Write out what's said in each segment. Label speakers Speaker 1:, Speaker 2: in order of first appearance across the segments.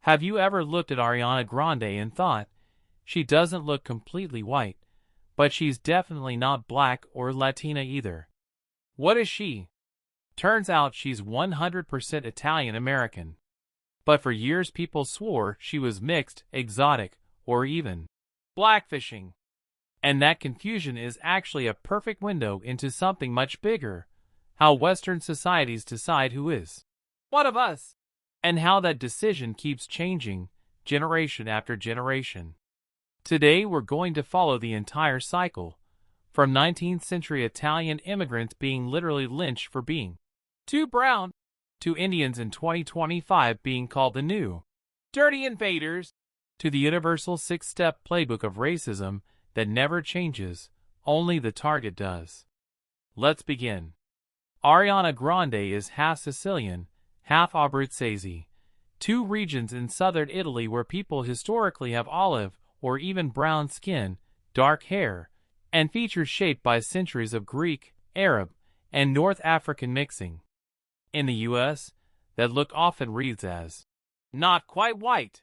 Speaker 1: Have you ever looked at Ariana Grande and thought, she doesn't look completely white, but she's definitely not black or Latina either? What is she? Turns out she's 100% Italian-American. But for years people swore she was mixed, exotic, or even blackfishing. And that confusion is actually a perfect window into something much bigger: how Western societies decide who is what of us, and how that decision keeps changing generation after generation. Today we're going to follow the entire cycle, from 19th century Italian immigrants being literally lynched for being too brown, to Indians in 2025 being called the new dirty invaders, to the universal six-step playbook of racism that never changes, only the target does. Let's begin. Ariana Grande is half Sicilian, half Abruzzese, two regions in southern Italy where people historically have olive or even brown skin, dark hair, and features shaped by centuries of Greek, Arab, and North African mixing. In the U.S., that look often reads as not quite white.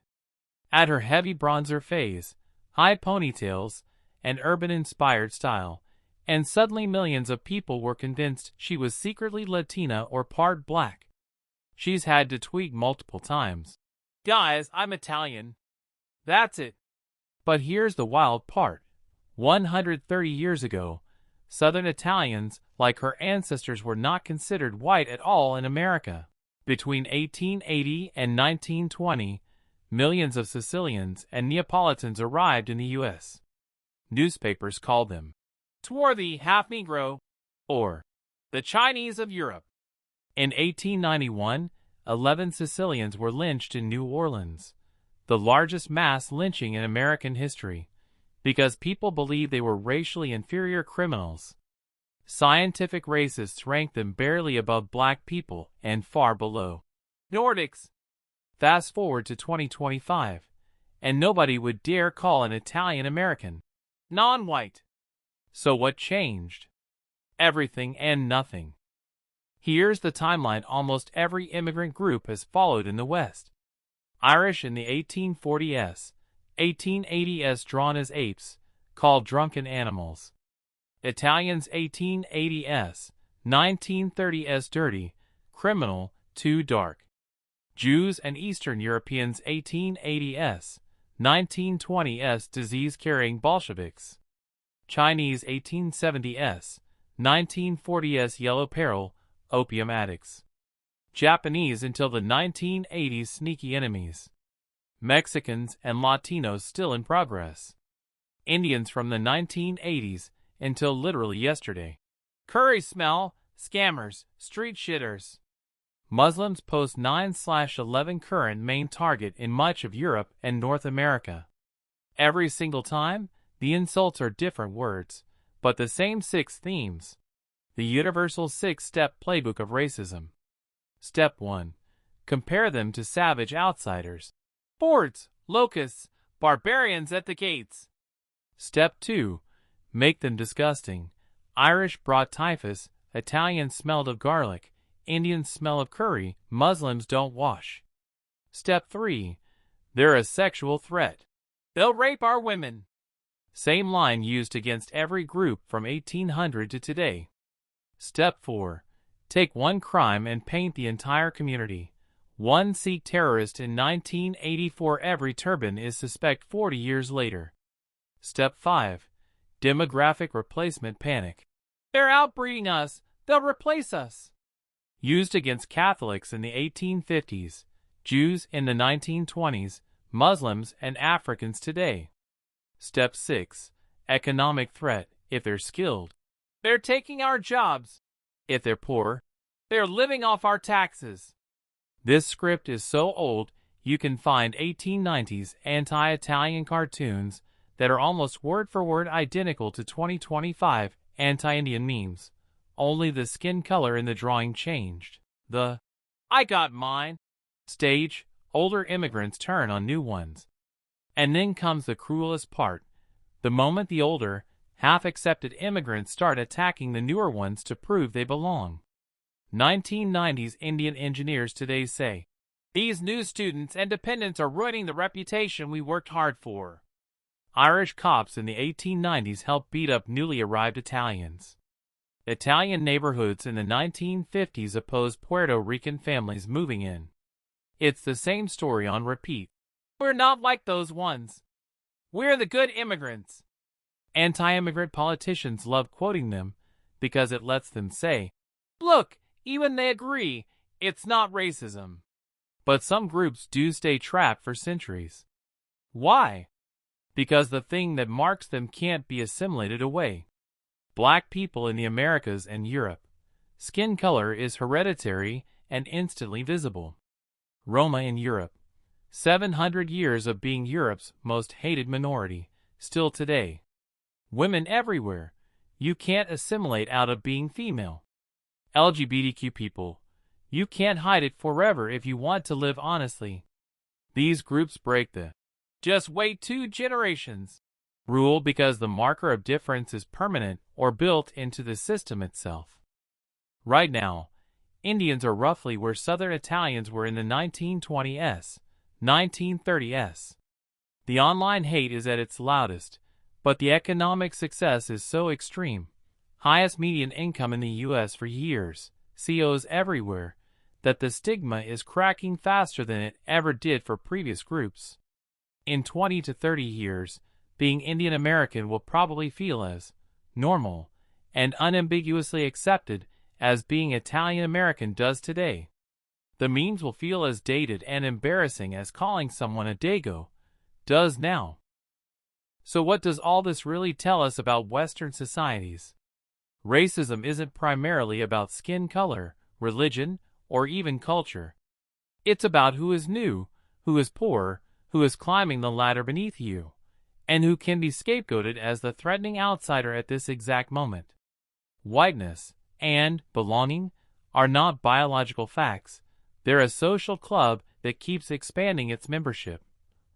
Speaker 1: Add her heavy bronzer phase, high ponytails, and urban-inspired style, and suddenly millions of people were convinced she was secretly Latina or part black. She's had to tweak multiple times. Guys, I'm Italian. That's it. But here's the wild part. 130 years ago, Southern Italians, like her ancestors, were not considered white at all in America. Between 1880 and 1920, millions of Sicilians and Neapolitans arrived in the U.S. Newspapers called them swarthy half-Negro, or the Chinese of Europe. In 1891, 11 Sicilians were lynched in New Orleans, the largest mass lynching in American history, because people believed they were racially inferior criminals. Scientific racists ranked them barely above black people and far below Nordics. Fast forward to 2025, and nobody would dare call an Italian American non-white. So what changed? Everything and nothing. Here's the timeline almost every immigrant group has followed in the West. Irish in the 1840s, 1880s drawn as apes, called drunken animals. Italians 1880s, 1930s dirty, criminal, too dark. Jews and Eastern Europeans 1880s, 1920s disease-carrying Bolsheviks. Chinese 1870s, 1940s yellow peril, opium addicts. Japanese until the 1980s sneaky enemies. Mexicans and Latinos still in progress. Indians from the 1980s until literally yesterday. Curry smell, scammers, street shitters. Muslims post 9/11 current main target in much of Europe and North America. Every single time, the insults are different words, but the same 6 themes. The universal 6-step playbook of racism. Step 1. Compare them to savage outsiders. Fords, locusts, barbarians at the gates. Step 2. Make them disgusting. Irish brought typhus, Italians smelled of garlic, Indians smell of curry, Muslims don't wash. Step 3. They're a sexual threat. They'll rape our women. Same line used against every group from 1800 to today. Step 4. Take one crime and paint the entire community. One Sikh terrorist in 1984, every turban is suspect 40 years later. Step 5. Demographic replacement panic. They're outbreeding us, they'll replace us. Used against Catholics in the 1850s, Jews in the 1920s, Muslims and Africans today. Step 6. Economic threat. If they're skilled, they're taking our jobs. If they're poor, they're living off our taxes. This script is so old, you can find 1890s anti-Italian cartoons that are almost word-for-word identical to 2025 anti-Indian memes. Only the skin color in the drawing changed. The "I got mine" stage, older immigrants turn on new ones. And then comes the cruelest part. The moment the older, half-accepted immigrants start attacking the newer ones to prove they belong. 1990s Indian engineers today say, These new students and dependents are ruining the reputation we worked hard for. Irish cops in the 1890s helped beat up newly arrived Italians. Italian neighborhoods in the 1950s opposed Puerto Rican families moving in. It's the same story on repeat. We're not like those ones. We're the good immigrants. Anti-immigrant politicians love quoting them because it lets them say, "Look, even they agree, it's not racism." But some groups do stay trapped for centuries. Why? Because the thing that marks them can't be assimilated away. Black people in the Americas and Europe. Skin color is hereditary and instantly visible. Roma in Europe. 700 years of being Europe's most hated minority, still today. Women everywhere. You can't assimilate out of being female. LGBTQ people. You can't hide it forever if you want to live honestly. These groups break the "just wait 2 generations" rule because the marker of difference is permanent or built into the system itself. Right now, Indians are roughly where Southern Italians were in the 1920s, 1930s. The online hate is at its loudest, but the economic success is so extreme. Highest median income in the U.S. for years, CEOs everywhere, that the stigma is cracking faster than it ever did for previous groups. In 20 to 30 years, being Indian American will probably feel as normal and unambiguously accepted as being Italian American does today. The memes will feel as dated and embarrassing as calling someone a dago does now. So what does all this really tell us about Western societies? Racism isn't primarily about skin color, religion, or even culture. It's about who is new, who is poor, who is climbing the ladder beneath you, and who can be scapegoated as the threatening outsider at this exact moment. Whiteness and belonging are not biological facts. They're a social club that keeps expanding its membership.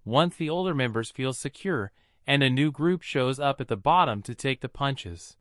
Speaker 1: Once the older members feel secure and a new group shows up at the bottom to take the punches.